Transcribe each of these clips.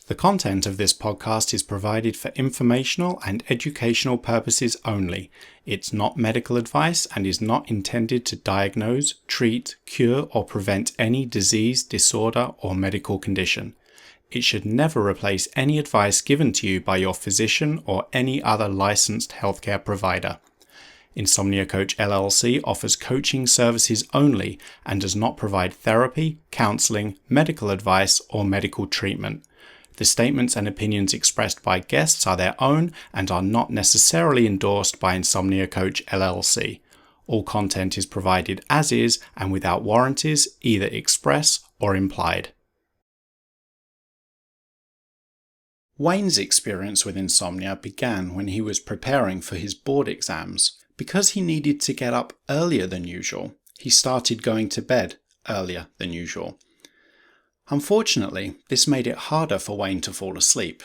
The content of this podcast is provided for informational and educational purposes only. It's not medical advice and is not intended to diagnose, treat, cure, or prevent any disease, disorder, or medical condition. It should never replace any advice given to you by your physician or any other licensed healthcare provider. Insomnia Coach LLC offers coaching services only and does not provide therapy, counseling, medical advice, or medical treatment. The statements and opinions expressed by guests are their own and are not necessarily endorsed by Insomnia Coach LLC. All content is provided as is and without warranties, either express or implied. Wayne's experience with insomnia began when he was preparing for his board exams. Because he needed to get up earlier than usual, he started going to bed earlier than usual. Unfortunately, this made it harder for Wayne to fall asleep,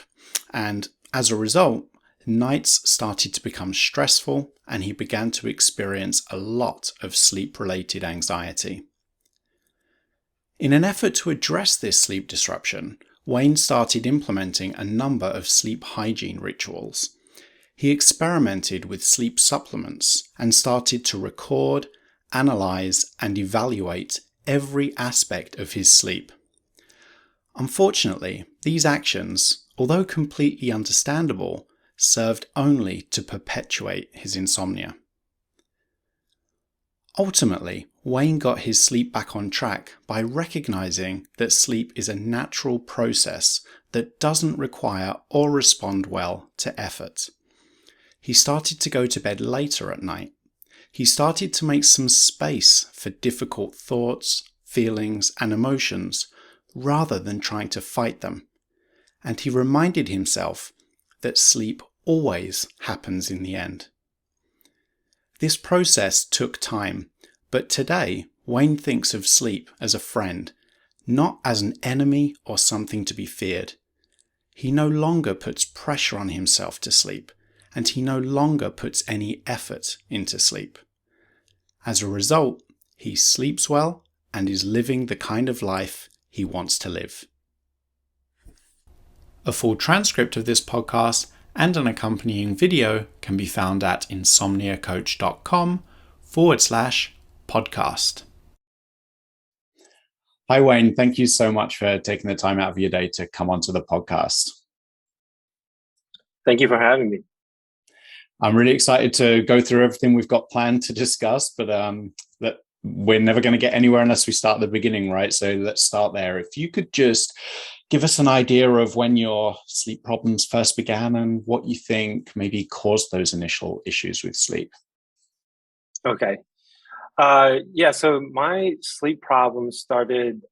and as a result, nights started to become stressful and he began to experience a lot of sleep-related anxiety. In an effort to address this sleep disruption, Wayne started implementing a number of sleep hygiene rituals. He experimented with sleep supplements and started to record, analyze, and evaluate every aspect of his sleep. Unfortunately, these actions, although completely understandable, served only to perpetuate his insomnia. Ultimately, Wayne got his sleep back on track by recognizing that sleep is a natural process that doesn't require or respond well to effort. He started to go to bed later at night. He started to make some space for difficult thoughts, feelings, and emotions, rather than trying to fight them. And he reminded himself that sleep always happens in the end. This process took time, but today Wayne thinks of sleep as a friend, not as an enemy or something to be feared. He no longer puts pressure on himself to sleep, and he no longer puts any effort into sleep. As a result, he sleeps well and is living the kind of life he wants to live. A full transcript of this podcast and an accompanying video can be found at insomniacoach.com/podcast. Hi, Wayne. Thank you so much for taking the time out of your day to come onto the podcast. Thank you for having me. I'm really excited to go through everything we've got planned to discuss, but that we're never going to get anywhere unless we start at the beginning, right? So let's start there. If you could just give us an idea of when your sleep problems first began and what you think maybe caused those initial issues with sleep. Okay. So my sleep problems started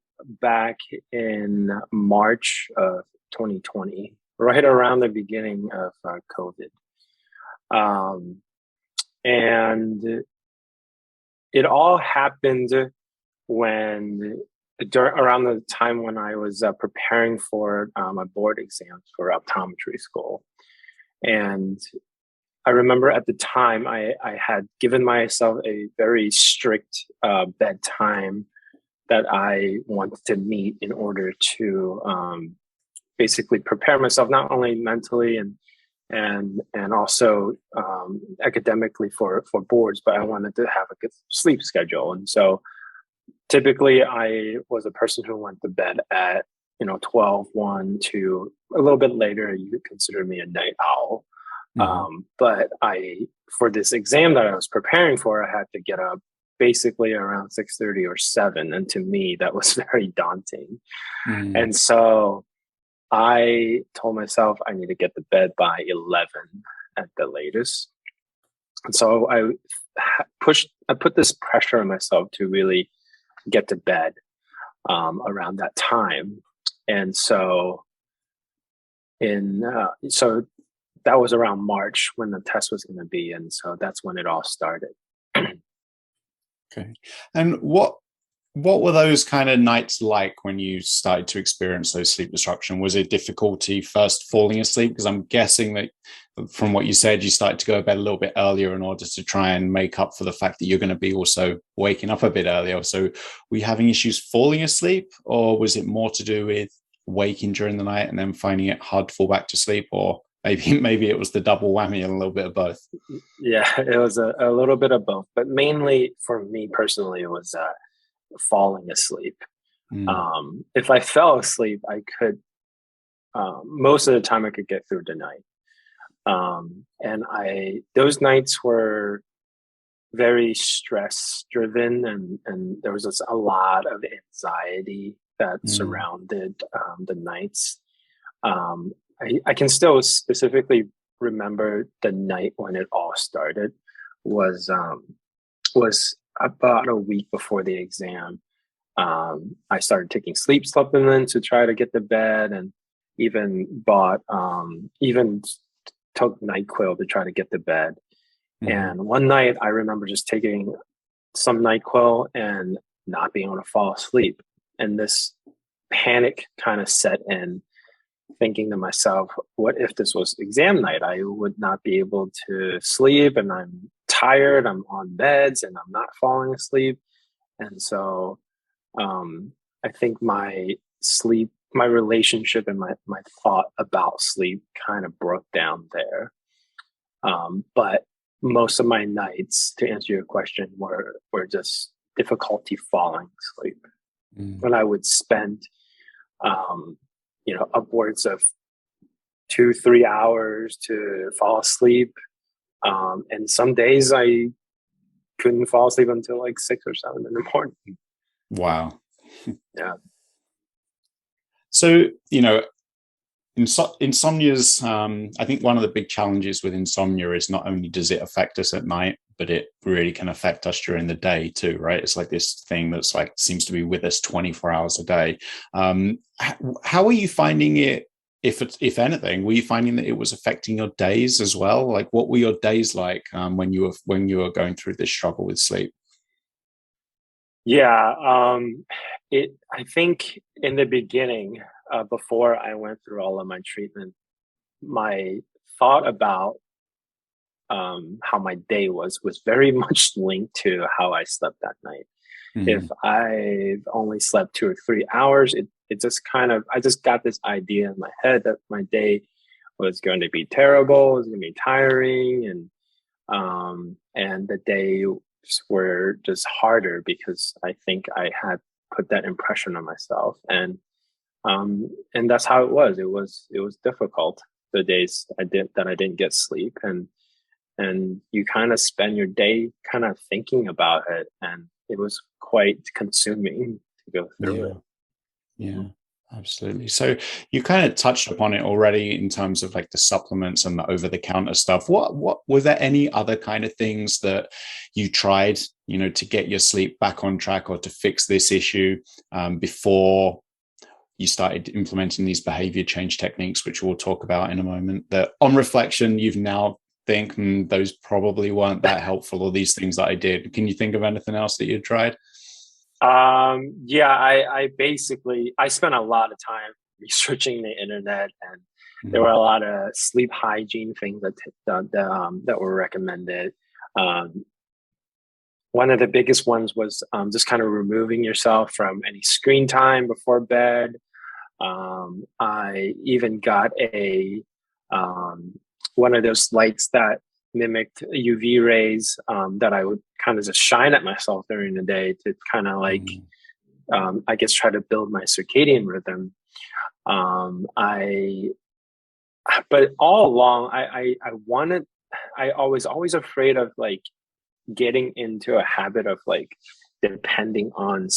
back in March of 2020, right around the beginning of COVID. And it all happened around the time when I was preparing for my board exams for optometry school. And I remember at the time I had given myself a very strict bedtime that I wanted to meet in order to basically prepare myself not only mentally and also academically for boards, but I wanted to have a good sleep schedule. And so typically I was a person who went to bed at 12, 1 to a little bit later. You could consider me a night owl. Mm-hmm. But for this exam that I was preparing for, I had to get up basically around 6:30 or 7. And to me, that was very daunting. Mm. And so I told myself I need to get to bed by 11 at the latest. And so I put this pressure on myself to really get to bed around that time. And so so that was around March when the test was going to be. And so that's when it all started. Okay. And what were those kind of nights like when you started to experience those sleep disruption? Was it difficulty first falling asleep? Because I'm guessing that from what you said, you started to go to bed a little bit earlier in order to try and make up for the fact that you're going to be also waking up a bit earlier. So were you having issues falling asleep, or was it more to do with waking during the night and then finding it hard to fall back to sleep, or maybe it was the double whammy and a little bit of both? Yeah, it was a little bit of both, but mainly for me personally, it was falling asleep. Mm. If I fell asleep, I could, most of the time I could get through the night. And those nights were very stress driven, and there was just a lot of anxiety that Mm. surrounded the nights. I can still specifically remember the night when it all started was about a week before the exam. I started taking sleep supplements to try to get to bed, and even took NyQuil to try to get to bed. Mm. And one night I remember just taking some NyQuil and not being able to fall asleep. And this panic kind of set in, thinking to myself, what if this was exam night? I would not be able to sleep, and I'm tired, I'm on meds, and I'm not falling asleep. And so I think my relationship and my thought about sleep kind of broke down there. But most of my nights, to answer your question, were just difficulty falling asleep. Mm. When I would spend, upwards of 2-3 hours to fall asleep, and some days I couldn't fall asleep until like 6 or 7 in the morning. Wow. Yeah. So, insomnia's, I think one of the big challenges with insomnia is not only does it affect us at night, but it really can affect us during the day too, right? It's like this thing that's like seems to be with us 24 hours a day. How are you finding it? If anything, were you finding that it was affecting your days as well? Like, what were your days like when you were going through this struggle with sleep? Yeah, I think in the beginning, before I went through all of my treatment, my thought about how my day was very much linked to how I slept that night. If Mm. I've only slept 2 or 3 hours, it just kind of, I just got this idea in my head that my day was going to be terrible, it was going to be tiring, and the days were just harder because I think I had put that impression on myself, and that's how it was. It was difficult the days I didn't get sleep, and you kind of spend your day kind of thinking about it, and it was quite consuming to go through Yeah. it. Yeah, absolutely. So you kind of touched upon it already in terms of like the supplements and the over-the-counter stuff. What were there any other kind of things that you tried, to get your sleep back on track or to fix this issue before you started implementing these behavior change techniques, which we'll talk about in a moment, that on reflection, you've now think those probably weren't that helpful, or these things that I did. Can you think of anything else that you tried? Yeah, I basically I spent a lot of time researching the internet, and there were Mm. a lot of sleep hygiene things that were recommended. Um, One of the biggest ones was just kind of removing yourself from any screen time before bed. I even got a um, one of those lights that mimicked UV rays, that I would kind of just shine at myself during the day to kind of like, Mm. I guess, try to build my circadian rhythm. I But all along, I was always afraid of like getting into a habit of like depending on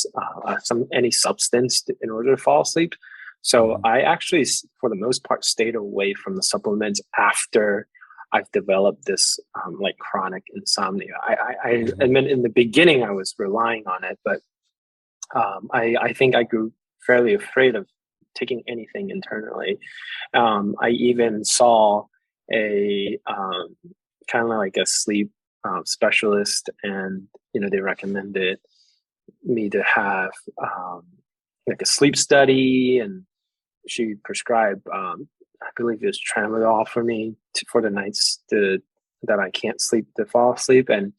any substance in order to fall asleep. So Mm. I actually, for the most part, stayed away from the supplements after I've developed this like chronic insomnia. I Mm. admit in the beginning I was relying on it, but I think I grew fairly afraid of taking anything internally. I even saw a kind of like a sleep specialist, and they recommended me to have like a sleep study, and she prescribed, I believe it was tramadol for me for the nights that I can't sleep to fall asleep. And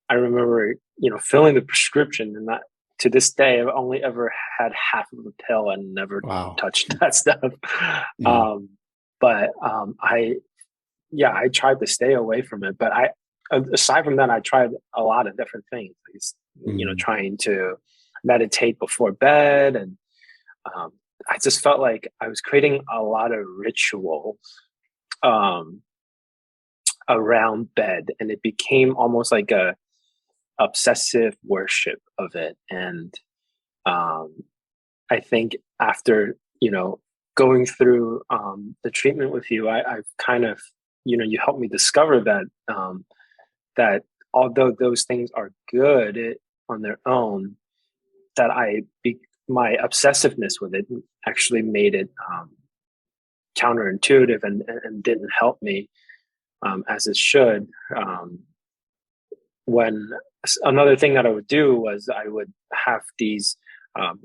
I remember, filling the prescription and not to this day, I've only ever had half of a pill and never Wow. touched that stuff. Yeah. I tried to stay away from it, but aside from that, I tried a lot of different things. Mm. Trying to meditate before bed, and um, I just felt like I was creating a lot of rituals um, around bed, and it became almost like a obsessive worship of it. And um, I think after going through the treatment with you, I've kind of you helped me discover that that although those things are good on their own, that my obsessiveness with it actually made it counterintuitive and didn't help me as it should. When another thing that I would do was I would have these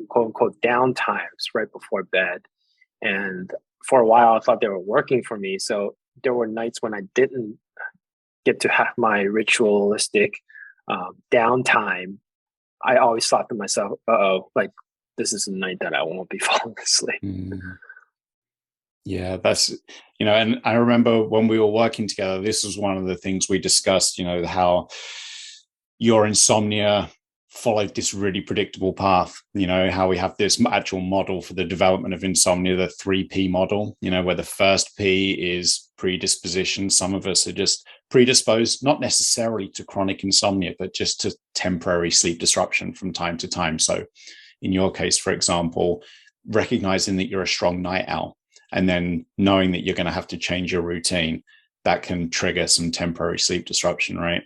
quote unquote down times right before bed. And for a while, I thought they were working for me. So there were nights when I didn't get to have my ritualistic downtime. I always thought to myself, "Uh-oh, like this is a night that I won't be falling asleep." Mm. Yeah, that's, and I remember when we were working together, this was one of the things we discussed, how your insomnia followed this really predictable path, how we have this actual model for the development of insomnia, the 3P model, where the first P is predisposition. Some of us are just predisposed, not necessarily to chronic insomnia, but just to temporary sleep disruption from time to time. So in your case, for example, recognizing that you're a strong night owl and then knowing that you're going to have to change your routine, that can trigger some temporary sleep disruption, right?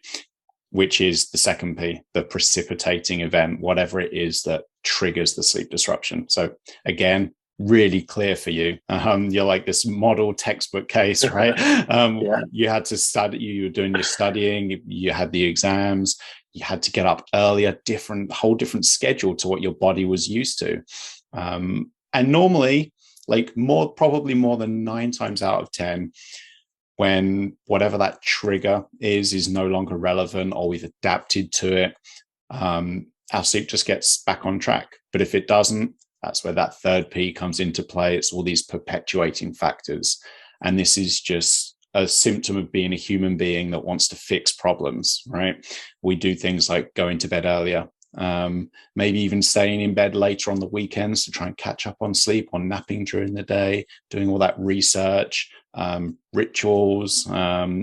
Which is the second P, the precipitating event, whatever it is that triggers the sleep disruption. So again, really clear for you. You're like this model textbook case, right? Yeah. You had to study, you were doing your studying, you had the exams, you had to get up earlier, whole different schedule to what your body was used to. And normally, like probably more than 9 times out of 10, when whatever that trigger is no longer relevant or we've adapted to it, our sleep just gets back on track. But if it doesn't, that's where that third P comes into play. It's all these perpetuating factors. And this is just a symptom of being a human being that wants to fix problems, right? We do things like going to bed earlier, maybe even staying in bed later on the weekends to try and catch up on sleep, on napping during the day, doing all that research, rituals,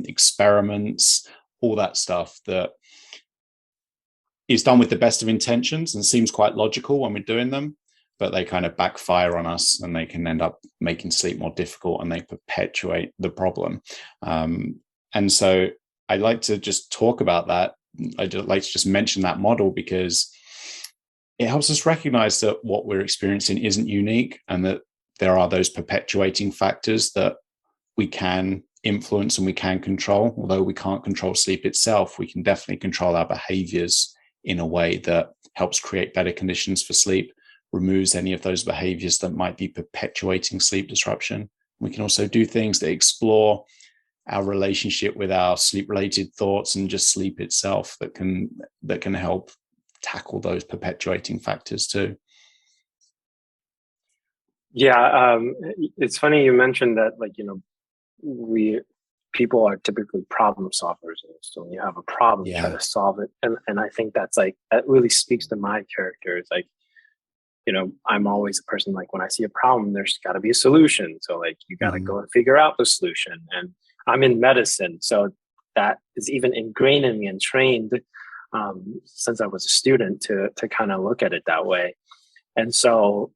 experiments, all that stuff that is done with the best of intentions and seems quite logical when we're doing them, but they kind of backfire on us and they can end up making sleep more difficult and they perpetuate the problem. And so I'd like to just talk about that. I'd like to just mention that model because it helps us recognize that what we're experiencing isn't unique and that there are those perpetuating factors that we can influence and we can control. Although we can't control sleep itself, we can definitely control our behaviors in a way that helps create better conditions for sleep, removes any of those behaviors that might be perpetuating sleep disruption. We can also do things that explore our relationship with our sleep-related thoughts and just sleep itself that can help tackle those perpetuating factors too. Yeah, it's funny you mentioned that, we people are typically problem solvers. So when you have a problem, try Yeah. to solve it. And I think that really speaks to my character. It's like, I'm always a person, like when I see a problem, there's got to be a solution. So like you got to Mm-hmm. go and figure out the solution. And I'm in medicine, so that is even ingrained in me and trained since I was a student to kind of look at it that way. And so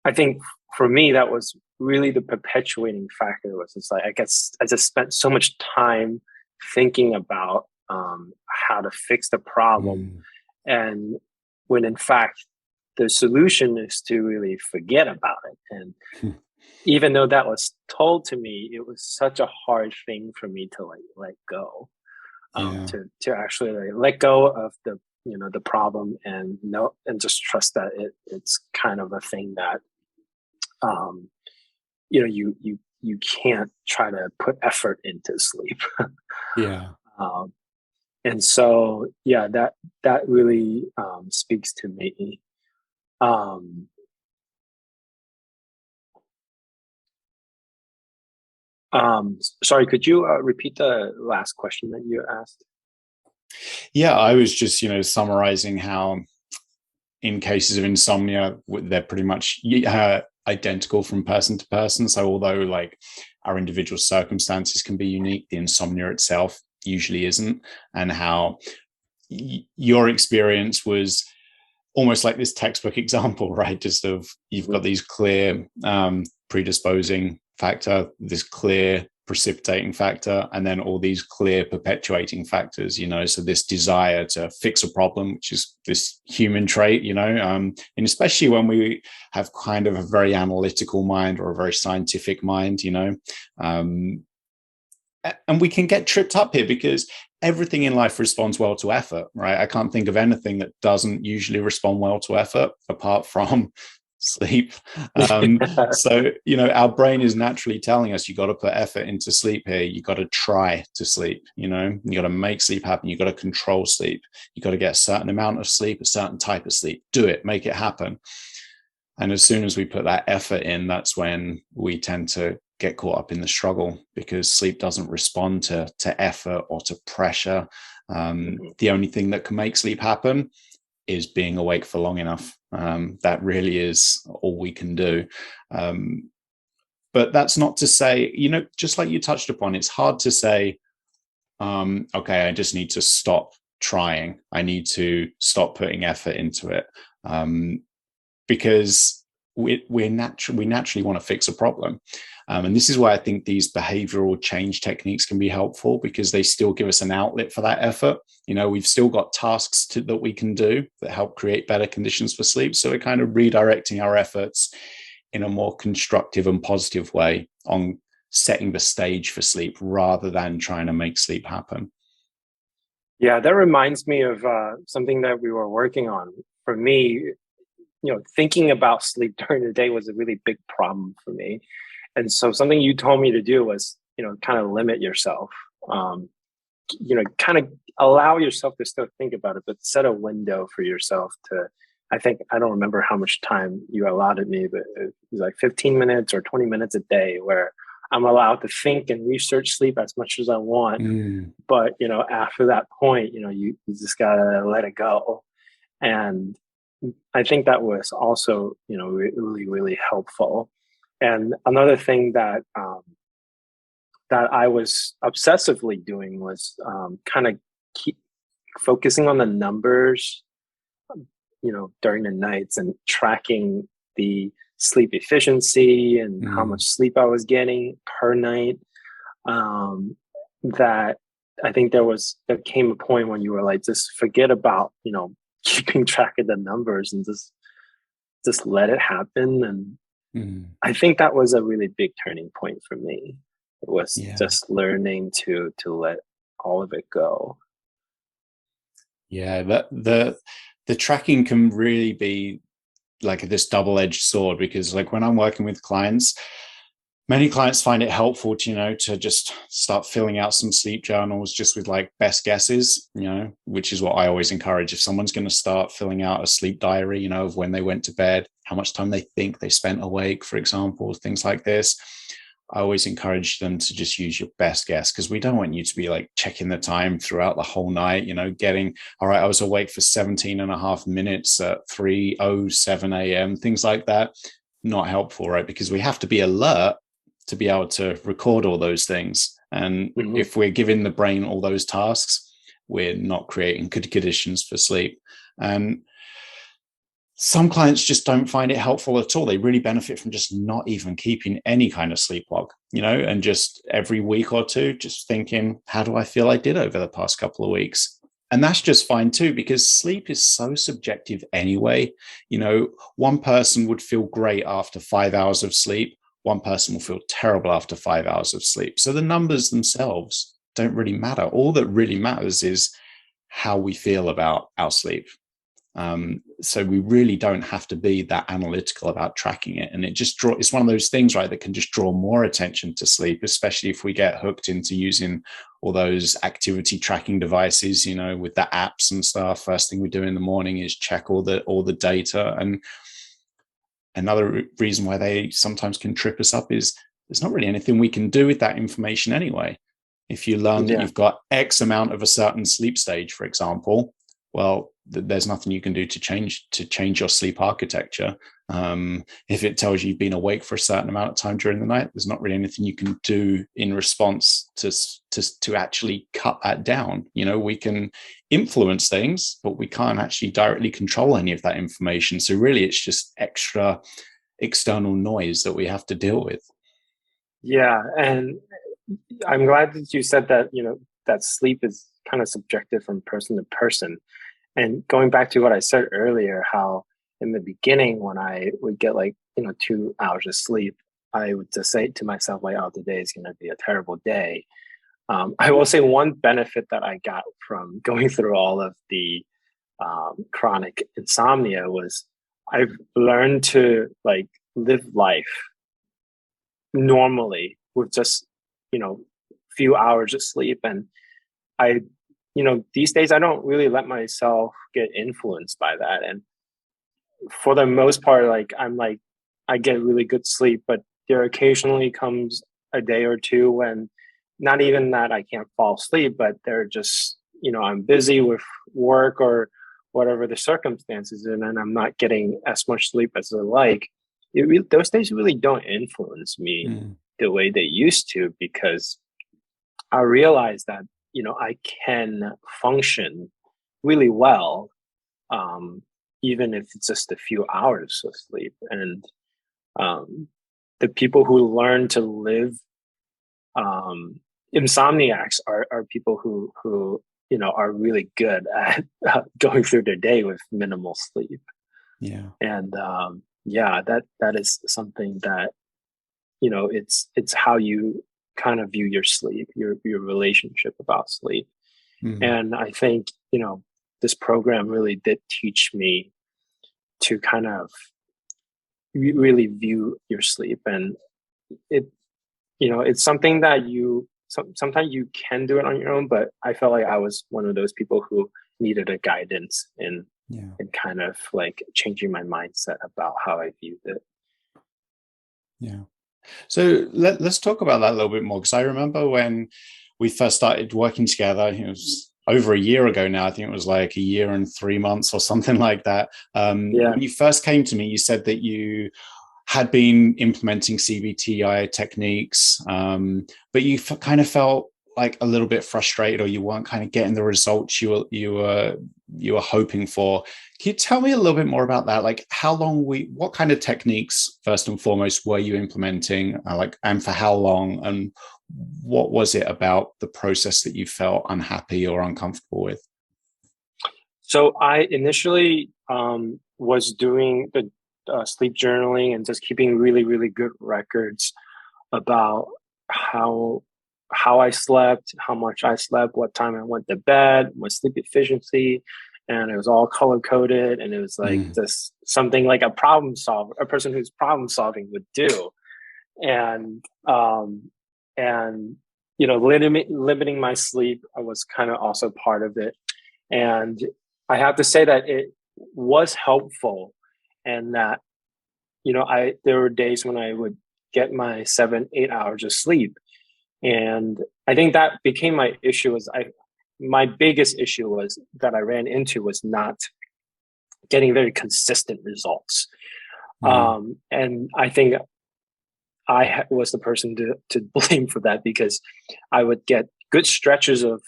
I think for me, that was really the perpetuating factor. Was it's like I guess I just spent so much time thinking about how to fix the problem, Mm. and when in fact the solution is to really forget about it. And even though that was told to me, it was such a hard thing for me to let go, Yeah. to actually let go of the problem and know and just trust that it's kind of a thing that um, you can't try to put effort into sleep. Yeah. um, And so, yeah, that really speaks to me. Um, Sorry, could you repeat the last question that you asked? Yeah, I was just, summarizing how in cases of insomnia, they're pretty much identical from person to person. So although like our individual circumstances can be unique, the insomnia itself usually isn't. And how your experience was almost like this textbook example, right? Just of you've got these clear predisposing factor, this clear precipitating factor, and then all these clear perpetuating factors, so this desire to fix a problem, which is this human trait, and especially when we have kind of a very analytical mind or a very scientific mind, and we can get tripped up here because everything in life responds well to effort, right? I can't think of anything that doesn't usually respond well to effort apart from sleep. So, our brain is naturally telling us you got to put effort into sleep here. You got to try to sleep, you got to make sleep happen. You got to control sleep. You got to get a certain amount of sleep, a certain type of sleep. Do it, make it happen. And as soon as we put that effort in, that's when we tend to get caught up in the struggle because sleep doesn't respond to effort or to pressure. The only thing that can make sleep happen is being awake for long enough. That really is all we can do. But that's not to say, just like you touched upon, it's hard to say, okay, I just need to stop trying. I need to stop putting effort into it. Because we naturally want to fix a problem. And this is why I think these behavioral change techniques can be helpful because they still give us an outlet for that effort. We've still got tasks that we can do that help create better conditions for sleep. So we're kind of redirecting our efforts in a more constructive and positive way on setting the stage for sleep rather than trying to make sleep happen. Yeah, that reminds me of something that we were working on. For me, thinking about sleep during the day was a really big problem for me. And so something you told me to do was, kind of limit yourself, kind of allow yourself to still think about it, but set a window for yourself to, I don't remember how much time you allotted me, but it was like 15 minutes or 20 minutes a day where I'm allowed to think and research sleep as much as I want. But, after that point, you just gotta let it go. And I think that was also, really, really helpful. And another thing that I was obsessively doing was kind of keep focusing on the numbers, during the nights and tracking the sleep efficiency and how much sleep I was getting per night. That I think there came a point when you were like, just forget about, keeping track of the numbers and just let it happen. And I think that was a really big turning point for me. It was just learning to let all of it go. Yeah, the tracking can really be like this double-edged sword because like when I'm working with clients, many clients find it helpful to, to just start filling out some sleep journals just with like best guesses, which is what I always encourage. If someone's going to start filling out a sleep diary, of when they went to bed, how much time they think they spent awake, for example, things like this, I always encourage them to just use your best guess because we don't want you to be like checking the time throughout the whole night, getting, all right, I was awake for 17 and a half minutes at 3:07 a.m., things like that. Not helpful, right? Because we have to be alert to be able to record all those things. And if we're giving the brain all those tasks, we're not creating good conditions for sleep. And some clients just don't find it helpful at all. They really benefit from just not even keeping any kind of sleep log, and just every week or two, just thinking, how do I feel I did over the past couple of weeks? And that's just fine too, because sleep is so subjective anyway. One person would feel great after 5 hours of sleep. One person will feel terrible after 5 hours of sleep. So the numbers themselves don't really matter. All that really matters is how we feel about our sleep. So we really don't have to be that analytical about tracking it. And it's one of those things, right, that can just draw more attention to sleep, especially if we get hooked into using all those activity tracking devices, with the apps and stuff. First thing we do in the morning is check all the data. And another reason why they sometimes can trip us up is there's not really anything we can do with that information anyway. If you learn that you've got X amount of a certain sleep stage, for example, well, there's nothing you can do to change your sleep architecture. If it tells you you've been awake for a certain amount of time during the night, there's not really anything you can do in response to actually cut that down. We can influence things, but we can't actually directly control any of that information. So really, it's just extra external noise that we have to deal with. Yeah, and I'm glad that you said that, that sleep is kind of subjective from person to person. And going back to what I said earlier, how in the beginning, when I would get 2 hours of sleep, I would just say to myself, oh, today is going to be a terrible day. I will say one benefit that I got from going through all of the chronic insomnia was I've learned to live life normally with just, few hours of sleep. And I, these days I don't really let myself get influenced by that. And for the most part, I get really good sleep, but there occasionally comes a day or two when not even that I can't fall asleep, but they're just, I'm busy with work or whatever the circumstances, and then I'm not getting as much sleep as I like. Those days really don't influence me the way they used to, because I realized that, I can function really well, even if it's just a few hours of sleep. And the people who learn to live, insomniacs are people who are really good at going through their day with minimal sleep. Yeah. And that is something that, it's how you kind of view your sleep, your relationship about sleep. And I think, this program really did teach me to kind of really view your sleep. And it's something that sometimes you can do it on your own, but I felt like I was one of those people who needed a guidance in kind of changing my mindset about how I viewed it. Yeah. So let's talk about that a little bit more, because I remember when we first started working together, it was over a year ago now. I think it was like a year and 3 months or something like that. When you first came to me, you said that you had been implementing CBT-I techniques, but you kind of felt like a little bit frustrated, or you weren't kind of getting the results you were hoping for. Can you tell me a little bit more about that? Like, what kind of techniques first and foremost were you implementing, and for how long, and what was it about the process that you felt unhappy or uncomfortable with? So I initially was doing the sleep journaling and just keeping really, really good records about how I slept, how much I slept, what time I went to bed, my sleep efficiency, and it was all color coded. And it was just something like a person who's problem solving would do. And limiting my sleep was kind of also part of it. And I have to say that it was helpful, and that there were days when I would get my 7-8 hours of sleep. And I think that became my issue. My biggest issue was that I ran into was not getting very consistent results. And I think I was the person to blame for that, because I would get good stretches of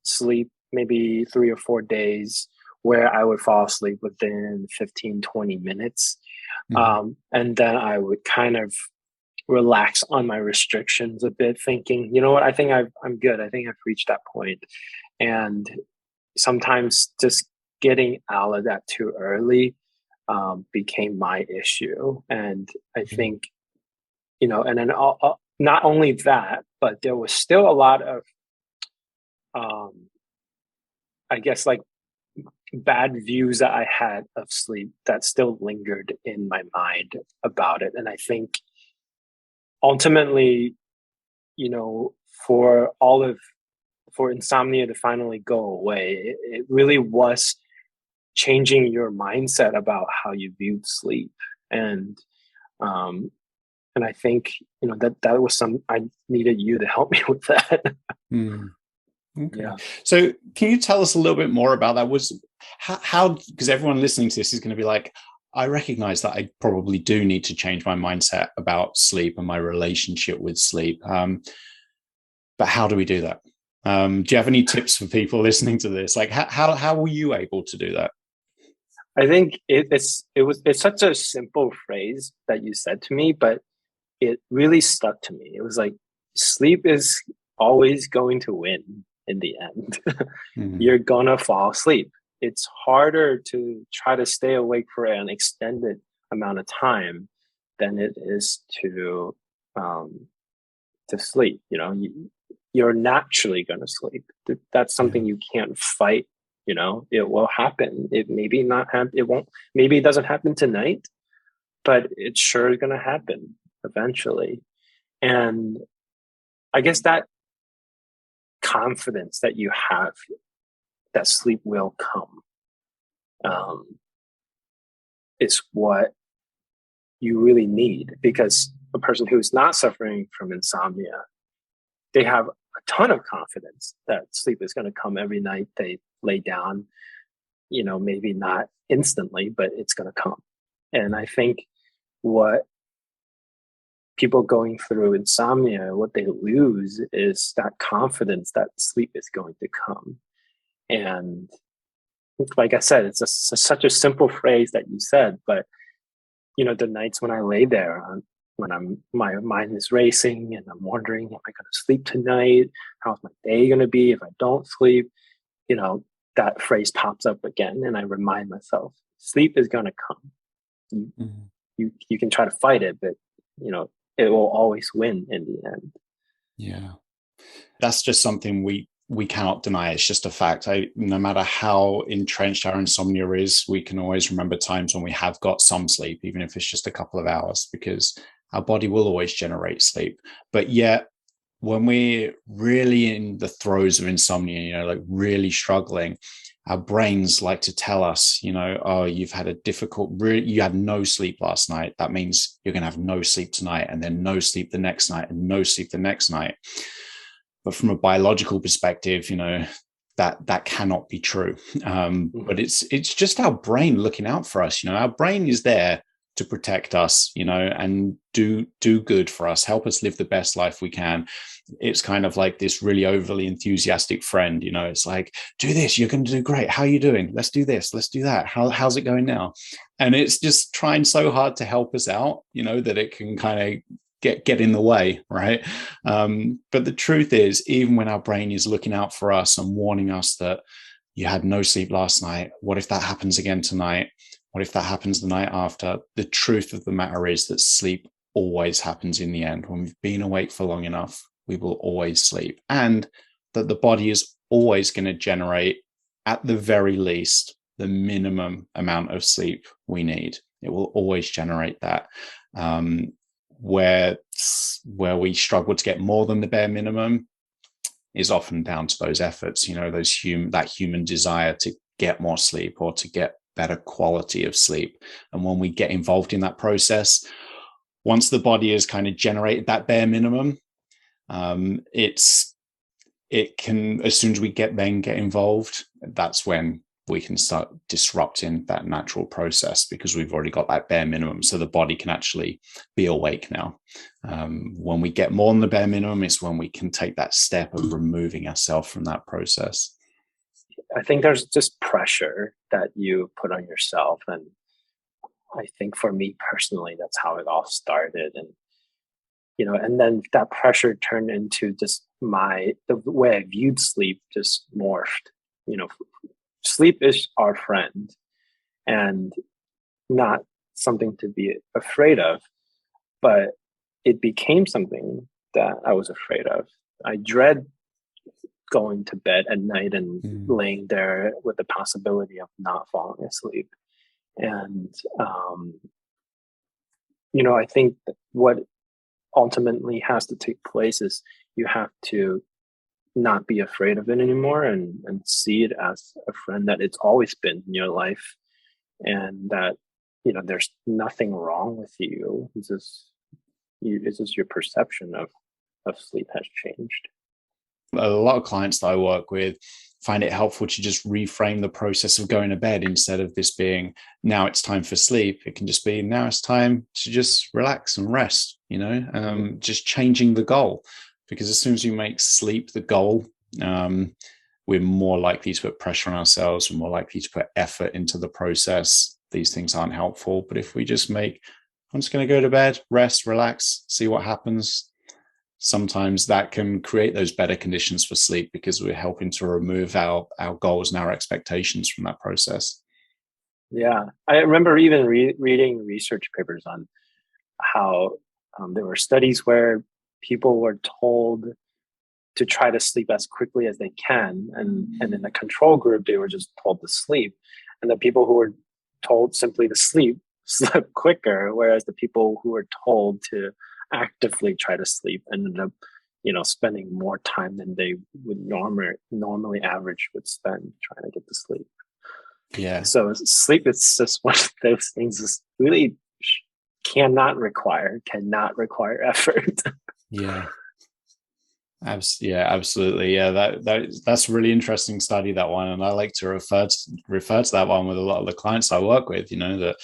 sleep, maybe 3 or 4 days, where I would fall asleep within 15-20 minutes. And then I would kind of relax on my restrictions a bit, thinking, you know what, I think I'm good. I think I've reached that point. And sometimes just getting out of that too early became my issue. And I think, and then not only that, but there was still a lot of, I guess, bad views that I had of sleep that still lingered in my mind about it. And I think ultimately, for all of for insomnia to finally go away, it really was changing your mindset about how you viewed sleep. And um, and I think, that was I needed you to help me with that. Mm. Okay. Yeah. So can you tell us a little bit more about that? Was how, because everyone listening to this is going to be like, I recognize that I probably do need to change my mindset about sleep and my relationship with sleep. But how do we do that? Do you have any tips for people listening to this? Like how were you able to do that? I think it's such a simple phrase that you said to me, but it really stuck to me. It was like, sleep is always going to win in the end. Mm. You're gonna fall asleep. It's harder to try to stay awake for an extended amount of time than it is um, to sleep. You're naturally gonna sleep. That's Yeah. something you can't fight. It will happen. It maybe not happen. It won't. Maybe it doesn't happen tonight, but it's sure gonna happen eventually. And I guess that confidence that you have that sleep will come, um, is what you really need, because a person who's not suffering from insomnia, they have a ton of confidence that sleep is going to come every night they lay down, maybe not instantly, but it's going to come. And I think what people going through insomnia, what they lose is that confidence that sleep is going to come. And like I said, it's such a simple phrase that you said, but the nights when I lay there, when my mind is racing and I'm wondering, am I going to sleep tonight? How's my day going to be if I don't sleep? That phrase pops up again, and I remind myself, sleep is going to come. You, Mm. you can try to fight it, but it will always win in the end. Yeah. That's just something we cannot deny. It's just a fact. No matter how entrenched our insomnia is, we can always remember times when we have got some sleep, even if it's just a couple of hours, because our body will always generate sleep. But yet, when we're really in the throes of insomnia, like really struggling, our brains like to tell us, oh, you've had a you had no sleep last night. That means you're going to have no sleep tonight, and then no sleep the next night, and no sleep the next night. But from a biological perspective, that cannot be true. But Mm-hmm. it's just our brain looking out for us. Our brain is there to protect us, and do good for us, help us live the best life we can. It's kind of like this really overly enthusiastic friend. It's like, do this, you're going to do great. How are you doing? Let's do this. Let's do that. How's it going now? And it's just trying so hard to help us out, that it can kind of get in the way, right? But the truth is, even when our brain is looking out for us and warning us that you had no sleep last night, what if that happens again tonight? What if that happens the night after? The truth of the matter is that sleep always happens in the end. When we've been awake for long enough, we will always sleep, and that the body is always going to generate, at the very least, the minimum amount of sleep we need. It will always generate that. Where we struggle to get more than the bare minimum is often down to those efforts, that human desire to get more sleep or to get better quality of sleep. And when we get involved in that process, once the body has kind of generated that bare minimum, it can, as soon as we get involved, that's when we can start disrupting that natural process, because we've already got that bare minimum. So the body can actually be awake now. When we get more than the bare minimum, it's when we can take that step of removing ourselves from that process. I think there's just pressure that you put on yourself. And I think for me personally, that's how it all started. And then that pressure turned into just the way I viewed sleep just morphed. Sleep is our friend and not something to be afraid of, but it became something that I was afraid of. I dread going to bed at night and laying there with the possibility of not falling asleep. And, I think that what ultimately has to take place is you have to not be afraid of it anymore, and see it as a friend that it's always been in your life, and that there's nothing wrong with you. It's just your perception of sleep has changed. A lot of clients that I work with find it helpful to just reframe the process of going to bed. Instead of this being now it's time for sleep, it can just be now it's time to just relax and rest, just changing the goal. Because as soon as you make sleep the goal, we're more likely to put pressure on ourselves, we're more likely to put effort into the process. These things aren't helpful. But if we just make, I'm just going to go to bed, rest, relax, see what happens, sometimes that can create those better conditions for sleep, because we're helping to remove our goals and our expectations from that process. Yeah, I remember even reading research papers on how there were studies where people were told to try to sleep as quickly as they can, and in the control group they were just told to sleep, and the people who were told simply to sleep slept quicker, whereas the people who were told to actively try to sleep ended up spending more time than they would normally average would spend trying to get to sleep. Yeah. So sleep is just one of those things that really cannot require effort. Yeah. Yeah, absolutely. Yeah, that's a really interesting study, that one, and I like to refer to that one with a lot of the clients I work with. That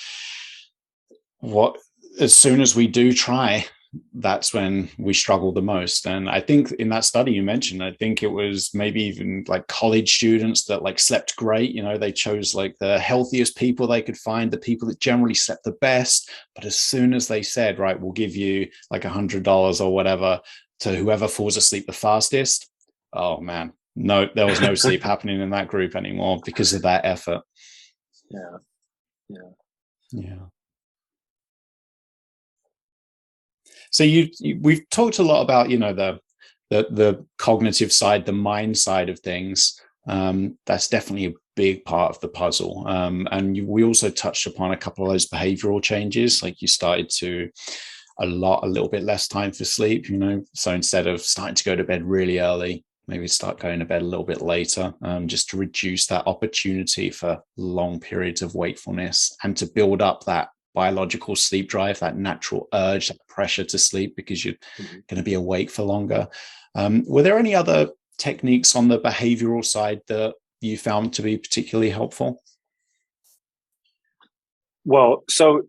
as soon as we do try, that's when we struggle the most. And I think in that study you mentioned, I think it was maybe even like college students that like slept great. They chose like the healthiest people they could find, the people that generally slept the best. But as soon as they said, right, we'll give you like $100 or whatever to whoever falls asleep the fastest, oh man, no, there was no sleep happening in that group anymore because of that effort. Yeah. So we've talked a lot about the cognitive side, the mind side of things. That's definitely a big part of the puzzle. And we also touched upon a couple of those behavioral changes, like you started to a little bit less time for sleep. So instead of starting to go to bed really early, maybe start going to bed a little bit later, just to reduce that opportunity for long periods of wakefulness and to build up that biological sleep drive, that natural urge, that pressure to sleep, because you're going to be awake for longer. Were there any other techniques on the behavioral side that you found to be particularly helpful? Well, so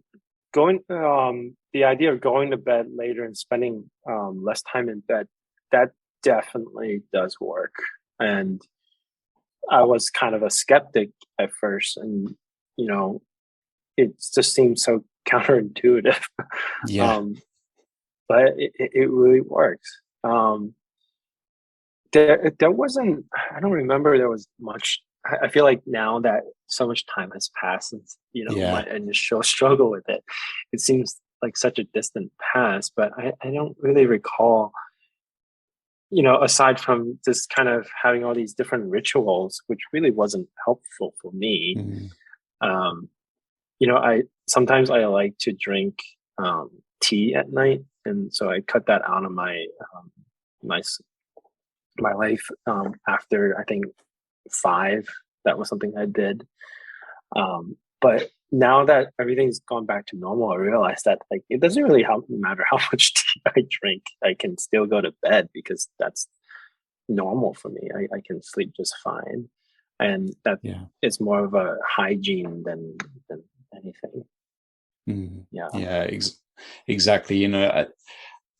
the idea of going to bed later and spending less time in bed, that definitely does work. And I was kind of a skeptic at first, and it just seemed so counterintuitive. Yeah. But it really works. There wasn't, I don't remember there was much. I feel like now that so much time has passed since my initial struggle with it, it seems like such a distant past. But I don't really recall, aside from just kind of having all these different rituals, which really wasn't helpful for me. Um, I sometimes I like to drink tea at night, and so I cut that out of my my life after I think 5. That was something I did. But now that everything's gone back to normal, I realized that like it doesn't really matter how much tea I drink. I can still go to bed because that's normal for me. I can sleep just fine, and that is more of a hygiene than anything. Exactly.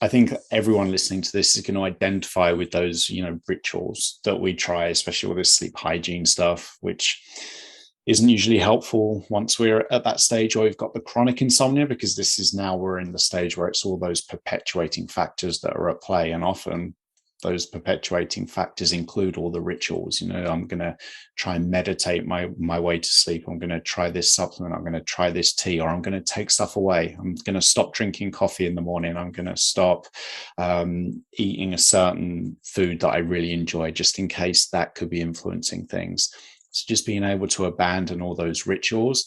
I think everyone listening to this is going to identify with those, rituals that we try, especially with this sleep hygiene stuff, which isn't usually helpful once we're at that stage where we've got the chronic insomnia, because we're in the stage where it's all those perpetuating factors that are at play. And often those perpetuating factors include all the rituals. I'm going to try and meditate my way to sleep. I'm going to try this supplement. I'm going to try this tea, or I'm going to take stuff away. I'm going to stop drinking coffee in the morning. I'm going to stop eating a certain food that I really enjoy, just in case that could be influencing things. So just being able to abandon all those rituals,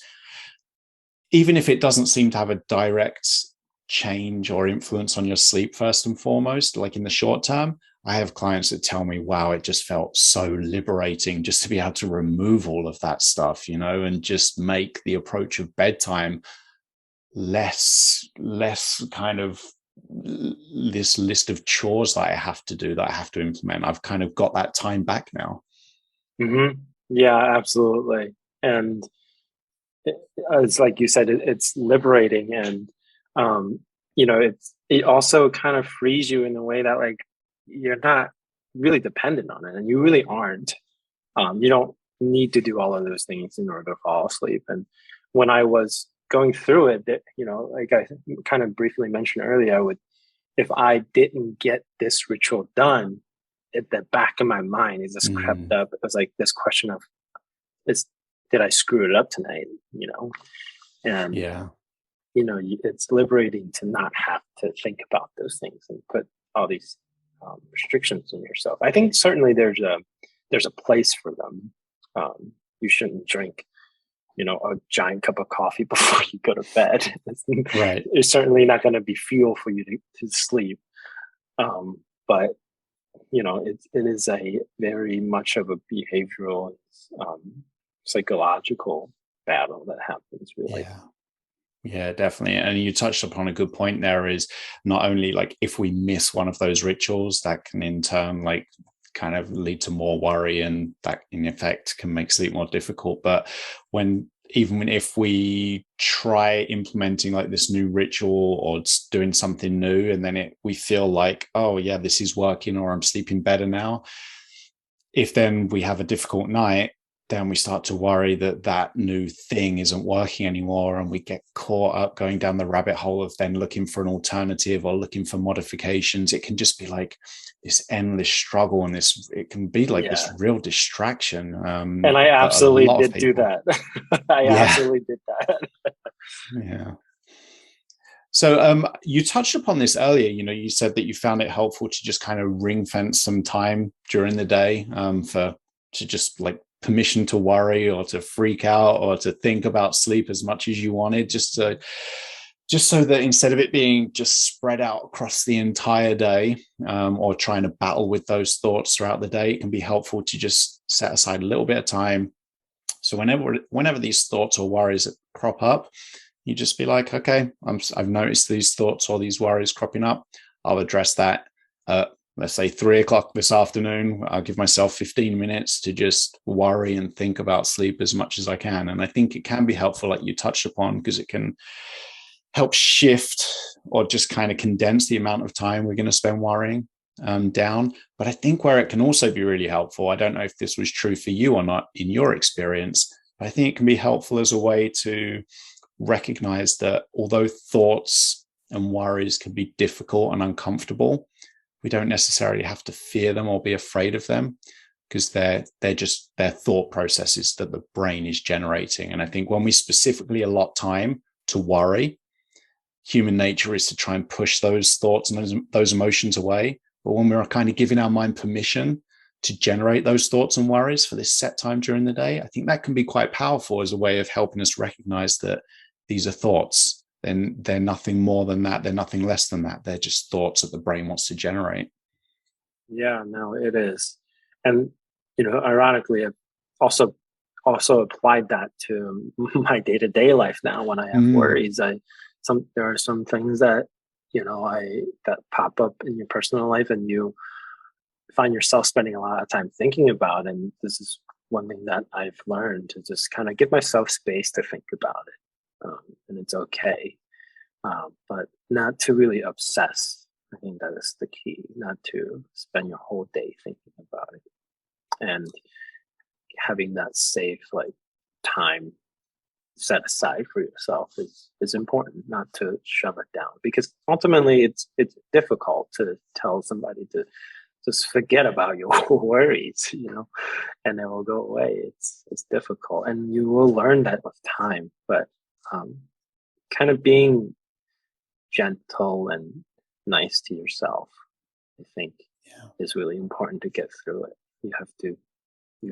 even if it doesn't seem to have a direct change or influence on your sleep first and foremost, like in the short term. I have clients that tell me, wow, it just felt so liberating just to be able to remove all of that stuff, and just make the approach of bedtime less kind of this list of chores that I have to do, that I have to implement. I've kind of got that time back now. Mm-hmm. Yeah, absolutely. And it's like you said, it's liberating, and it also kind of frees you in a way that, like, you're not really dependent on it, and you really aren't. You don't need to do all of those things in order to fall asleep. And when I was going through it, like I kind of briefly mentioned earlier, if I didn't get this ritual done, at the back of my mind, it just crept up. It was like this question of, is did I screw it up tonight? And Yeah. it's liberating to not have to think about those things and put all these restrictions on yourself. I think certainly there's a place for them. You shouldn't drink, a giant cup of coffee before you go to bed. Right. It's certainly not going to be fuel for you to sleep. But it is a very much of a behavioral, psychological battle that happens, really. Yeah, definitely. And you touched upon a good point there, is not only like if we miss one of those rituals, that can in turn like kind of lead to more worry, and that in effect can make sleep more difficult. But even if we try implementing like this new ritual or doing something new, and then we feel like, oh yeah, this is working, or I'm sleeping better now. If then we have a difficult night, then we start to worry that that new thing isn't working anymore, and we get caught up going down the rabbit hole of then looking for an alternative or looking for modifications. It can just be like this endless struggle, and it can be like this real distraction. And I But a absolutely lot of did do people, that. I absolutely did that. yeah. So you touched upon this earlier. You said that you found it helpful to just kind of ring fence some time during the day to just like permission to worry or to freak out or to think about sleep as much as you wanted, just so that instead of it being just spread out across the entire day, or trying to battle with those thoughts throughout the day, it can be helpful to just set aside a little bit of time. So whenever these thoughts or worries crop up, you just be like, okay, I've noticed these thoughts or these worries cropping up. I'll address that. Let's say 3:00 this afternoon. I'll give myself 15 minutes to just worry and think about sleep as much as I can. And I think it can be helpful, like you touched upon, because it can help shift or just kind of condense the amount of time we're going to spend worrying down. But I think where it can also be really helpful, I don't know if this was true for you or not in your experience, but I think it can be helpful as a way to recognize that although thoughts and worries can be difficult and uncomfortable, we don't necessarily have to fear them or be afraid of them, because they're just their thought processes that the brain is generating. And I think when we specifically allot time to worry, human nature is to try and push those thoughts and those emotions away. But when we're kind of giving our mind permission to generate those thoughts and worries for this set time during the day, I think that can be quite powerful as a way of helping us recognize that these are thoughts. Then they're nothing more than that. They're nothing less than that. They're just thoughts that the brain wants to generate. Yeah, no, it is. And, ironically, I've also applied that to my day-to-day life now. When I have worries, there are some things that, that pop up in your personal life, and you find yourself spending a lot of time thinking about. And this is one thing that I've learned, to just kind of give myself space to think about it. And it's okay, but not to really obsess. I think that is the key, not to spend your whole day thinking about it, and having that safe, like, time set aside for yourself is important, not to shove it down, because ultimately it's difficult to tell somebody to just forget about your worries, and they will go away. It's difficult, and you will learn that with time. But kind of being gentle and nice to yourself, I think, is really important to get through it. You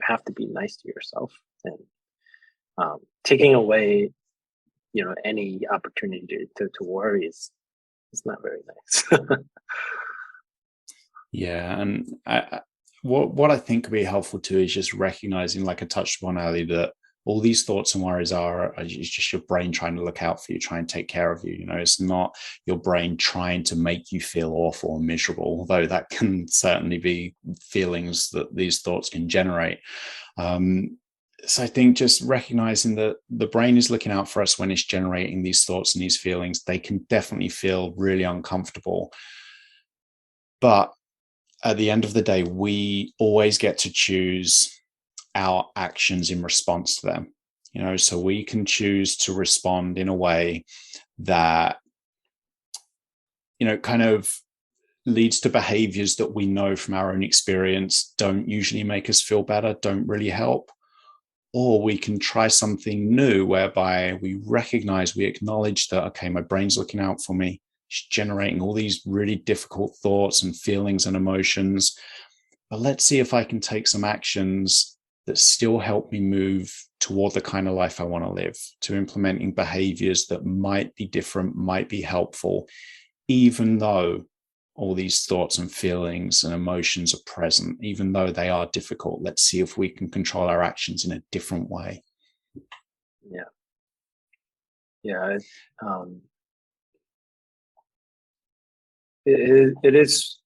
have to be nice to yourself, and taking away any opportunity to worry it's not very nice. Yeah, and what I think could be helpful too is just recognizing, like I touched upon earlier, that all these thoughts and worries are just your brain trying to look out for you, try and take care of you. You know, it's not your brain trying to make you feel awful and miserable, although that can certainly be feelings that these thoughts can generate. So I think just recognizing that the brain is looking out for us when it's generating these thoughts and these feelings, they can definitely feel really uncomfortable. But at the end of the day, we always get to choose our actions in response to them. You know, so we can choose to respond in a way that, you know, kind of leads to behaviors that we know from our own experience don't usually make us feel better, don't really help. Or we can try something new whereby we recognize, we acknowledge that, okay, my brain's looking out for me. It's generating all these really difficult thoughts and feelings and emotions. But let's see if I can take some actions that still help me move toward the kind of life I want to live, to implementing behaviors that might be different, might be helpful, even though all these thoughts and feelings and emotions are present, even though they are difficult. Let's see if we can control our actions in a different way. Yeah. Yeah. It is,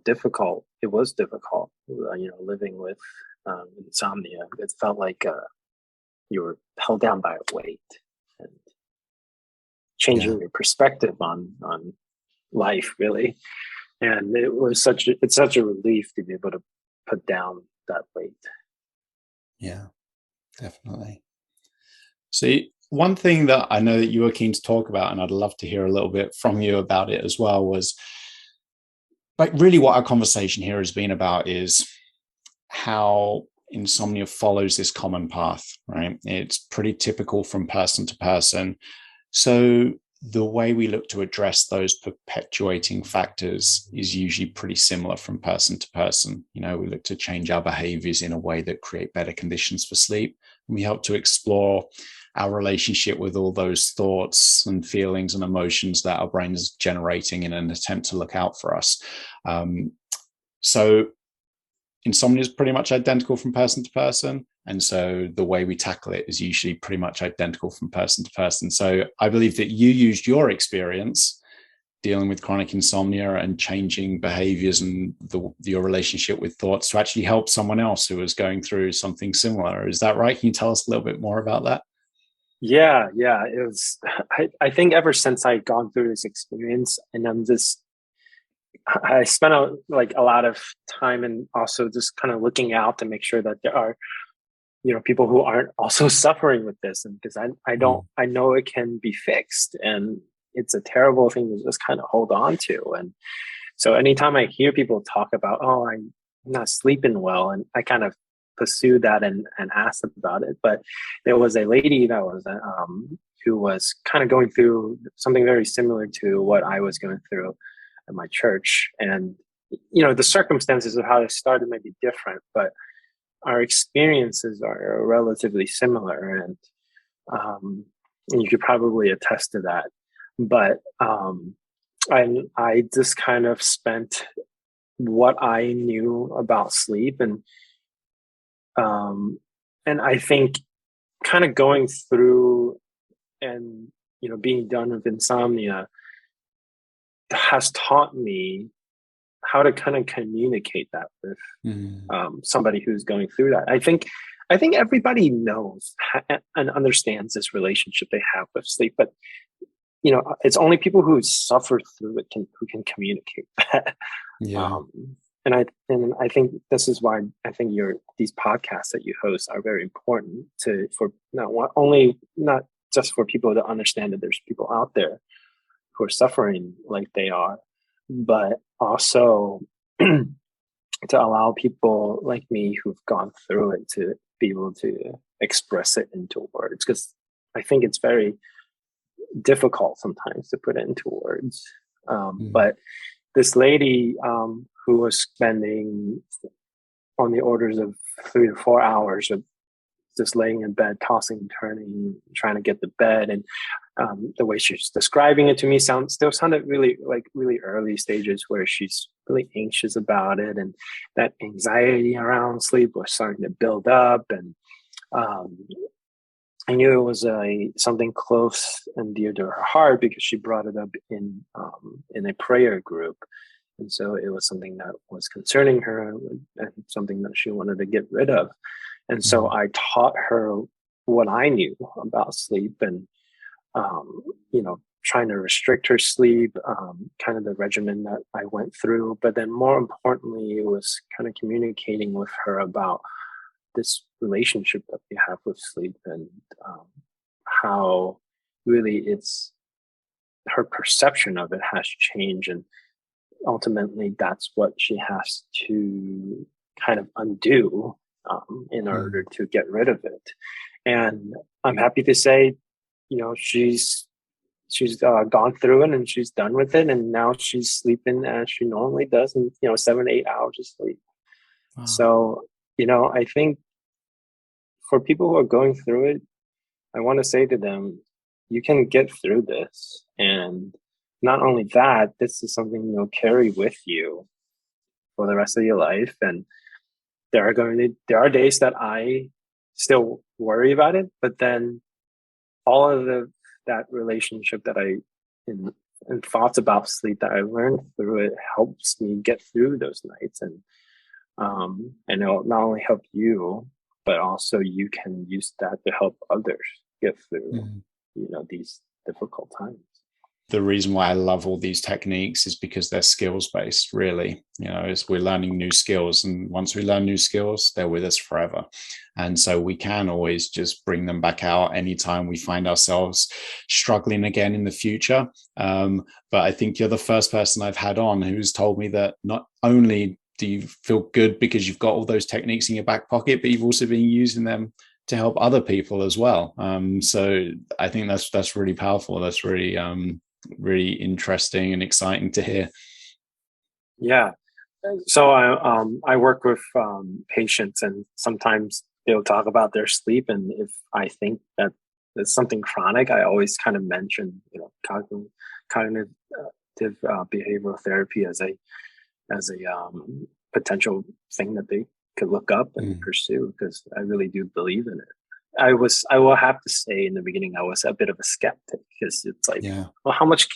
difficult. It was difficult, living with insomnia. It felt like you were held down by a weight, and changing Yeah. your perspective on life, really. And it's such a relief to be able to put down that weight. Yeah, definitely. See, one thing that I know that you were keen to talk about, and I'd love to hear a little bit from you about it as well, was like really what our conversation here has been about is how insomnia follows this common path, right? It's pretty typical from person to person. So the way we look to address those perpetuating factors is usually pretty similar from person to person. You know, we look to change our behaviors in a way that create better conditions for sleep. And we help to explore our relationship with all those thoughts and feelings and emotions that our brain is generating in an attempt to look out for us. So insomnia is pretty much identical from person to person. And so the way we tackle it is usually pretty much identical from person to person. So I believe that you used your experience dealing with chronic insomnia and changing behaviors and your relationship with thoughts to actually help someone else who was going through something similar. Is that right? Can you tell us a little bit more about that? Yeah, yeah. It was. I think ever since I'd gone through this experience, and I spent a lot of time and also just kind of looking out to make sure that there are, people who aren't also suffering with this, and because I know it can be fixed, and it's a terrible thing to just kind of hold on to. And so anytime I hear people talk about, oh, I'm not sleeping well, and I kind of pursued that and asked about it. But there was a lady that was who was kind of going through something very similar to what I was going through at my church. And the circumstances of how it started may be different, but our experiences are relatively similar, and you could probably attest to that. But I just kind of spent what I knew about sleep, and I think kind of going through and being done with insomnia has taught me how to kind of communicate that with somebody who's going through that. I think everybody knows and understands this relationship they have with sleep, but it's only people who suffer through it who can communicate that. Yeah. And I think this is why I think these podcasts that you host are very important for not just for people to understand that there's people out there who are suffering like they are, but also to allow people like me who've gone through it to be able to express it into words, because I think it's very difficult sometimes to put it into words. But this lady who was spending on the orders of 3 to 4 hours just laying in bed, tossing and turning, trying to get to bed. And the way she's describing it to me still sounded really like really early stages where she's really anxious about it. And that anxiety around sleep was starting to build up. And I knew it was something close and dear to her heart because she brought it up in a prayer group. And so it was something that was concerning her and something that she wanted to get rid of. And so I taught her what I knew about sleep and, trying to restrict her sleep, kind of the regimen that I went through. But then more importantly, it was kind of communicating with her about this relationship that we have with sleep and how really it's her perception of it has changed. And ultimately, that's what she has to kind of undo in order to get rid of it. And I'm happy to say, she's gone through it and she's done with it, and now she's sleeping as she normally does, and 7 to 8 hours of sleep. Wow. So I think for people who are going through it, I want to say to them, you can get through this. And not only that, this is something you'll carry with you for the rest of your life. And there are days that I still worry about it, but then all of that relationship that and thoughts about sleep that I learned through it helps me get through those nights. And it'll not only help you, but also you can use that to help others get through, these difficult times. The reason why I love all these techniques is because they're skills based, really. We're learning new skills, and once we learn new skills, they're with us forever. And so we can always just bring them back out anytime we find ourselves struggling again in the future. But I think you're the first person I've had on who's told me that not only do you feel good because you've got all those techniques in your back pocket, but you've also been using them to help other people as well. So I think that's really powerful. That's really really interesting and exciting to hear. Yeah. So I work with patients, and sometimes they'll talk about their sleep. And if I think that it's something chronic, I always kind of mention, cognitive behavioral therapy as a potential thing that they could look up and pursue, because I really do believe in it. I will have to say in the beginning, I was a bit of a skeptic, because it's like, well, how much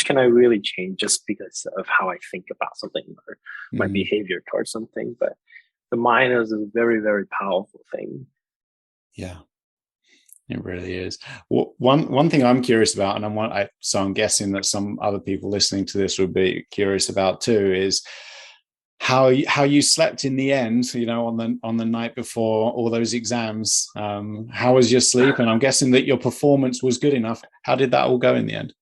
can I really change just because of how I think about something or my behavior towards something? But the mind is a very, very powerful thing. Yeah, it really is. Well, one thing I'm curious about, and I'm guessing that some other people listening to this would be curious about too, is how you slept in the end, on the night before all those exams. How was your sleep? And I'm guessing that your performance was good enough. How did that all go in the end?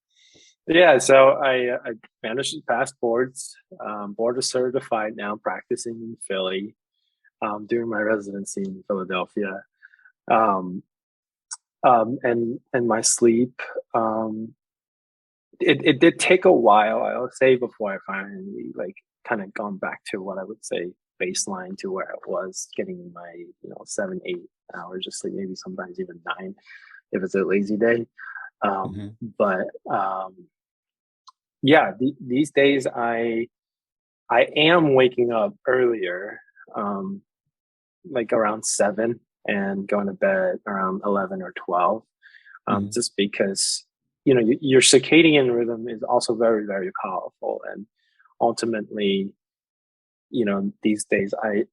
Yeah, so I managed to pass boards. Board certified now, practicing in Philly, doing my residency in Philadelphia. And my sleep, it did take a while, I would say, before I finally kind of gone back to what I would say baseline, to where it was getting my 7, 8 hours of sleep, maybe sometimes even 9 if it's a lazy day. But yeah, these days I am waking up earlier, like around 7, and going to bed around 11 or 12, just because your circadian rhythm is also very, very powerful. And ultimately, these days I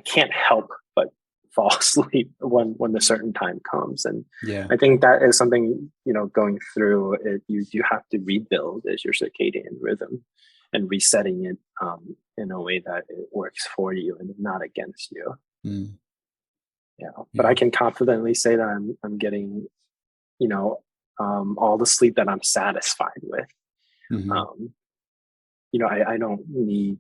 can't help but fall asleep when the certain time comes. And I think that is something, going through it, you have to rebuild is your circadian rhythm and resetting it in a way that it works for you and not against you. But I can confidently say that I'm getting, all the sleep that I'm satisfied with. I don't need,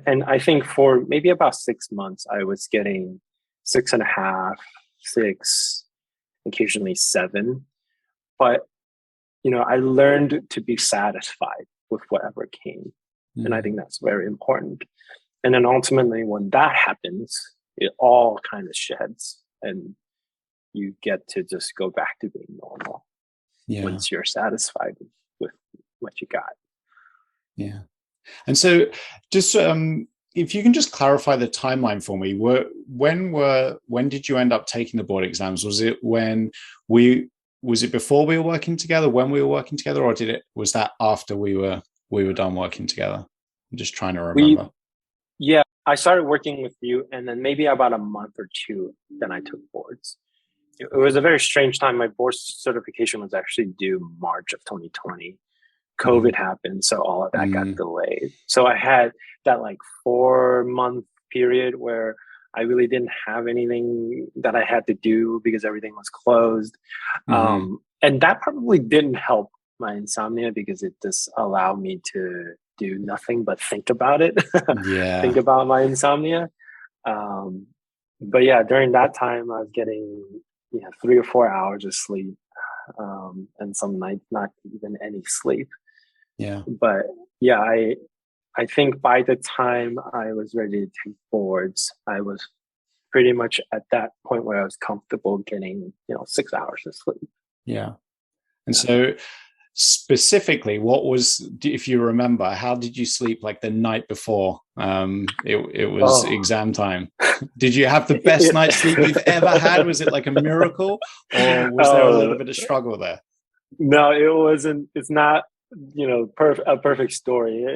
and I think for maybe about 6 months, I was getting 6.5, 6, occasionally 7. But, I learned to be satisfied with whatever came. And I think that's very important. And then ultimately, when that happens, it all kind of sheds, and you get to just go back to being normal Yeah. once you're satisfied with what you got. Yeah. And so just if you can just clarify the timeline for me, when did you end up taking the board exams? Was it before we were working together, when we were working together, or was that after we were done working together? I'm just trying to We remember. Yeah, I started working with you, and then maybe about a month or two, then I took boards. It was a very strange time. My board certification was actually due March of 2020. Mm-hmm. COVID happened, so all of that got Mm-hmm. delayed. So I had that like 4 month period where I really didn't have anything that I had to do because everything was closed. Mm-hmm. And that probably didn't help my insomnia because it just allowed me to do nothing but think about it, think Yeah. about my insomnia. Um, but yeah, during that time, I was getting 3 or 4 hours of sleep, and some nights not even any sleep. Yeah. But yeah, I think by the time I was ready to take boards, I was pretty much at that point where I was comfortable getting 6 hours of sleep. Yeah. And Yeah. so specifically, if you remember, how did you sleep like the night before it was Oh, exam time? Did you have the best it, night's sleep you've ever had? Was it like a miracle, or was there a little oh bit of struggle there? no, it wasn't. It's not a perfect story.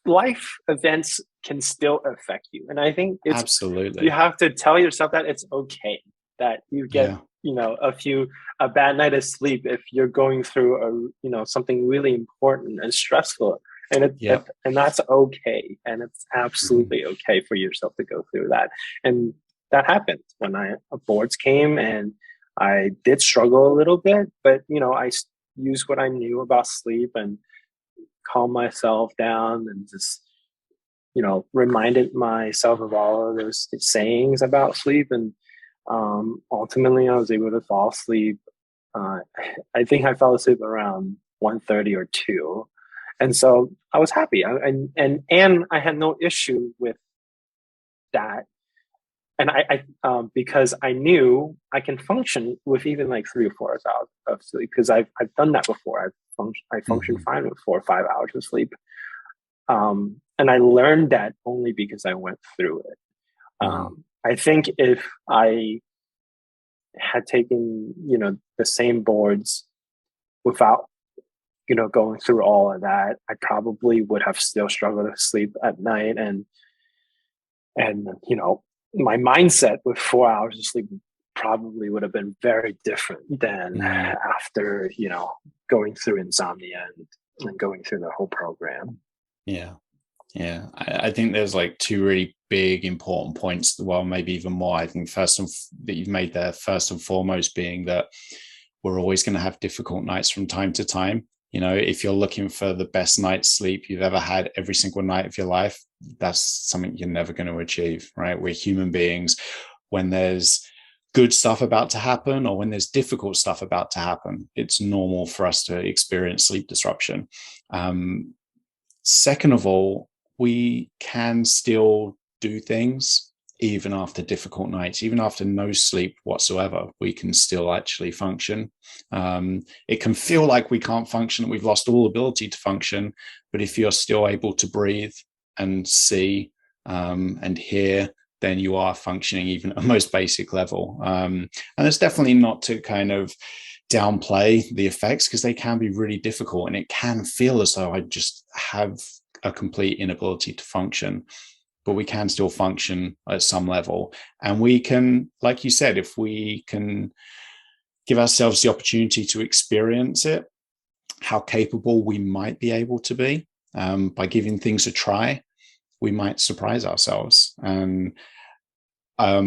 Life events can still affect you, and I think you Absolutely. have to tell yourself that it's okay that you get Yeah. a bad night of sleep if you're going through something really important and stressful, and Yeah. and that's okay, and it's Mm-hmm. absolutely okay for yourself to go through that. And that happened when boards came, and I did struggle a little bit, but I used what I knew about sleep and calm myself down and just reminded myself of all of those sayings about sleep. And ultimately I was able to fall asleep. uh, I think I fell asleep around 1:30 or 2, and so I was happy. And I had no issue with that. And because I knew I can function with even like 3 or 4 hours of sleep, because I've done that before. I function Mm-hmm. fine with 4 or 5 hours of sleep. And I learned that only because I went through it. Mm-hmm. I think if I had taken, the same boards without, going through all of that, I probably would have still struggled to sleep at night. And my mindset with 4 hours of sleep probably would have been very different than Mm-hmm. after, going through insomnia and going through the whole program. Yeah. Yeah, I think there's like two really big important points. Well, maybe even more. I think that you've made there, first and foremost, being that we're always going to have difficult nights from time to time. If you're looking for the best night's sleep you've ever had every single night of your life, that's something you're never going to achieve, right? We're human beings. When there's good stuff about to happen or when there's difficult stuff about to happen, it's normal for us to experience sleep disruption. Second of all, we can still do things even after difficult nights, even after no sleep whatsoever. We can still actually function. It can feel like we can't function, we've lost all ability to function, but if you're still able to breathe and see and hear, then you are functioning even at a most basic level. And it's definitely not to kind of downplay the effects, because they can be really difficult and it can feel as though I just have a complete inability to function, but we can still function at some level. And we can, like you said, if we can give ourselves the opportunity to experience it, how capable we might be able to be, by giving things a try, we might surprise ourselves. And I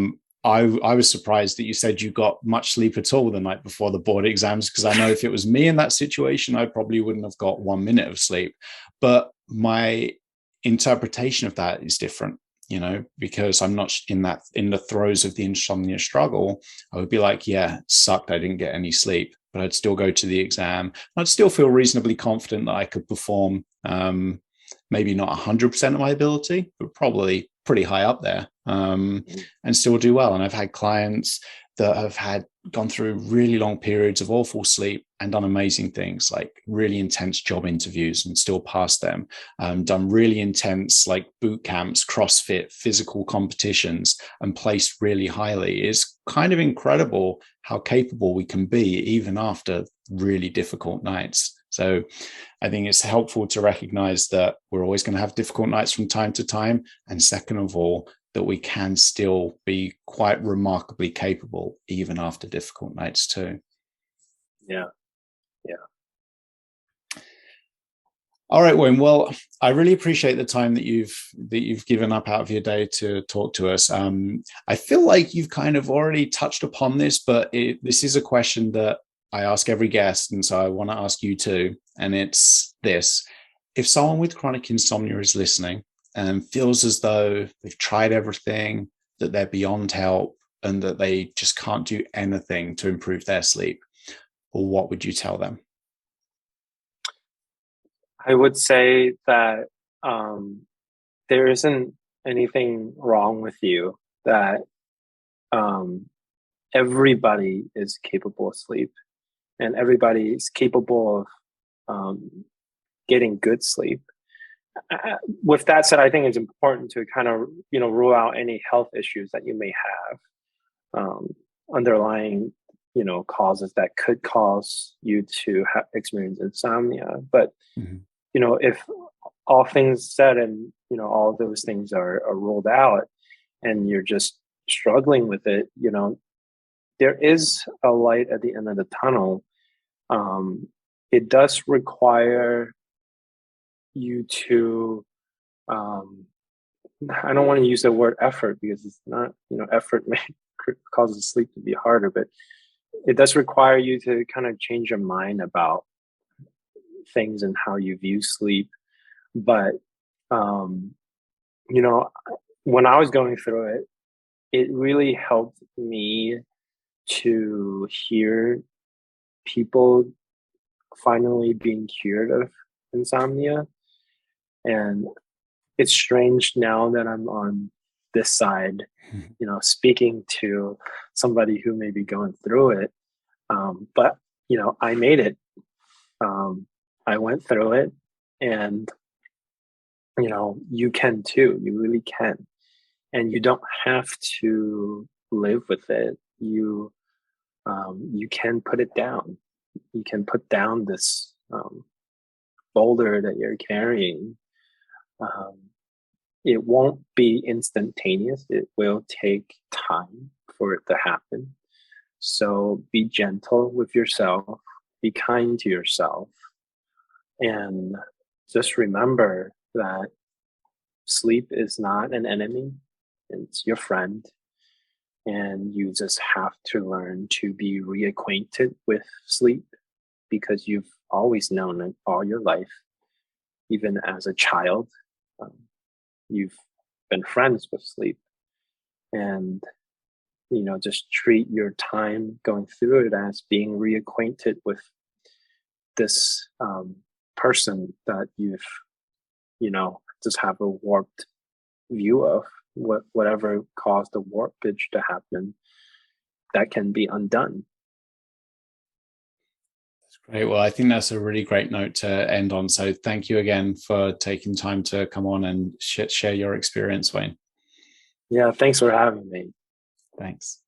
was surprised that you said you got much sleep at all the night before the board exams, because I know if it was me in that situation, I probably wouldn't have got 1 minute of sleep. But my interpretation of that is different, because I'm not in the throes of the insomnia struggle. I would be like, yeah, it sucked, I didn't get any sleep, but I'd still go to the exam. I'd still feel reasonably confident that I could perform, maybe not 100% of my ability, but probably pretty high up there. and still do well. And I've had clients that have gone through really long periods of awful sleep and done amazing things, like really intense job interviews and still passed them, done really intense like boot camps, CrossFit, physical competitions, and placed really highly. It's kind of incredible how capable we can be even after really difficult nights. So I think it's helpful to recognize that we're always going to have difficult nights from time to time. And second of all, that we can still be quite remarkably capable even after difficult nights too. Yeah. All right, Wayne. Well, I really appreciate the time that you've given up out of your day to talk to us. I feel like you've kind of already touched upon this, but this is a question that I ask every guest, and so I want to ask you too. And it's this: if someone with chronic insomnia is listening and feels as though they've tried everything, that they're beyond help, and that they just can't do anything to improve their sleep, what would you tell them? I would say that there isn't anything wrong with you, that um, everybody is capable of sleep, and everybody is capable of getting good sleep. With that said, I think it's important to kind of, rule out any health issues that you may have, underlying, causes that could cause you to experience insomnia. But, Mhm. If all things said and, all of those things are ruled out and you're just struggling with it, there is a light at the end of the tunnel. It does require you to, um, I don't want to use the word effort because it's not, effort may causes sleep to be harder, but it does require you to kind of change your mind about things and how you view sleep. But, um, you know, when I was going through it, it really helped me to hear people finally being cured of insomnia. And it's strange now that I'm on this side, speaking to somebody who may be going through it. But, I made it. I went through it, and, you can too. You really can. And you don't have to live with it. You can put it down. You can put down this boulder that you're carrying. Um, it won't be instantaneous. It will take time for it to happen. So be gentle with yourself, be kind to yourself, and just remember that sleep is not an enemy, it's your friend. And you just have to learn to be reacquainted with sleep because you've always known it all your life, even as a child. Um, you've been friends with sleep, and just treat your time going through it as being reacquainted with this person that you've just have a warped view of. Whatever caused the warpage to happen, that can be undone. That's great. Well, I think that's a really great note to end on. So thank you again for taking time to come on and share your experience, Wayne. Yeah, thanks for having me. Thanks.